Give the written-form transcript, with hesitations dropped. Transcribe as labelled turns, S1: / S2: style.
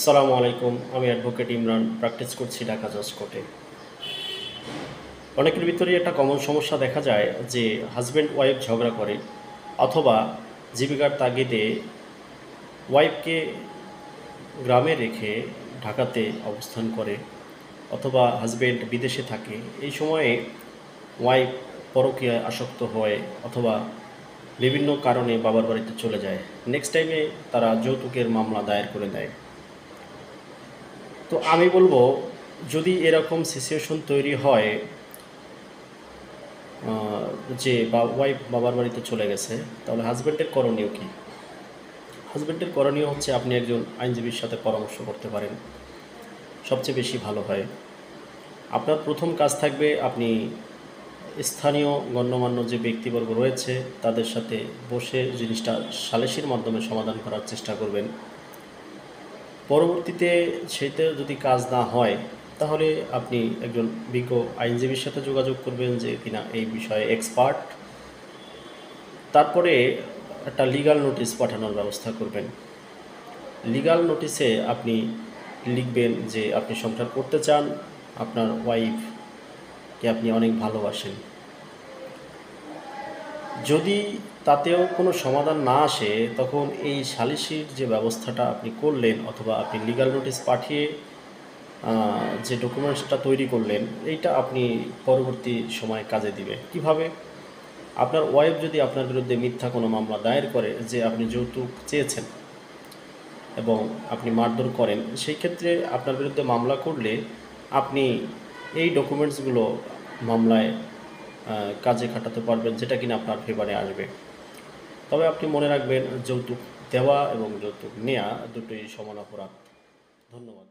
S1: সালামু আলাইকুম। আমি অ্যাডভোকেট ইমরান, প্র্যাকটিস করছি ঢাকা জজ কোর্টে। অনেকের ভিতরেই একটা কমন সমস্যা দেখা যায় যে হাজব্যান্ড ওয়াইফ ঝগড়া করে, অথবা জীবিকার তাগিদে ওয়াইফকে গ্রামে রেখে ঢাকাতে অবস্থান করে, অথবা হাজব্যান্ড বিদেশে থাকে। এই সময়ে ওয়াইফ পরকীয়ায় আসক্ত হয়, অথবা বিভিন্ন কারণে বাবার বাড়িতে চলে যায়। নেক্সট টাইমে তারা যৌতুকের মামলা দায়ের করে দেয়। তো আমি বলবো, যদি এরকম সিচুয়েশন তৈরি হয় যে ওয়াইফ বাবার বাড়িতে চলে গেছে, তাহলে হাজব্যান্ডের করণীয় কী? হাজব্যান্ডের করণীয় হচ্ছে আপনি একজন আইনজীবীর সাথে পরামর্শ করতে পারেন, সবচেয়ে বেশি ভালো হয়। আপনার প্রথম কাজ থাকবে, আপনি স্থানীয় গণ্যমান্য যে ব্যক্তিবর্গ রয়েছে তাদের সাথে বসে জিনিসটা সালিসির মাধ্যমে সমাধান করার চেষ্টা করবেন। পরবর্তীতে সেটা যদি কাজ না হয়, তাহলে আপনি একজন বিজ্ঞ আইনজীবীর সাথে যোগাযোগ করবেন যে কিনা এই বিষয়ে এক্সপার্ট। তারপরে একটা লিগ্যাল নোটিশ পাঠানোর ব্যবস্থা করবেন। লিগ্যাল নোটিশে আপনি লিখবেন যে আপনি সংসার করতে চান, আপনার ওয়াইফকে আপনি অনেক ভালোবাসেন। যদি তাতেও কোনো সমাধান না আসে, তখন এই সালিসির যে ব্যবস্থাটা আপনি করলেন, অথবা আপনি লিগ্যাল নোটিশ পাঠিয়ে যে ডকুমেন্টসটা তৈরি করলেন, এইটা আপনি পরবর্তী সময়ে কাজে দিবে। কিভাবে? আপনার ওয়াইফ যদি আপনার বিরুদ্ধে মিথ্যা কোনো মামলা দায়ের করে যে আপনি যৌতুক চেয়েছেন এবং আপনি মারধর করেন, সেই ক্ষেত্রে আপনার বিরুদ্ধে মামলা করলে আপনি এই ডকুমেন্টসগুলো মামলায় কাজে খাটাতে পারবেন, যেটা কিনা আপনার ফেভারে আসবে। তবে আপনি মনে রাখবেন, যৌতুক দেওয়া এবং যৌতুক নেওয়া দুটোই সমান অপরাধ। ধন্যবাদ।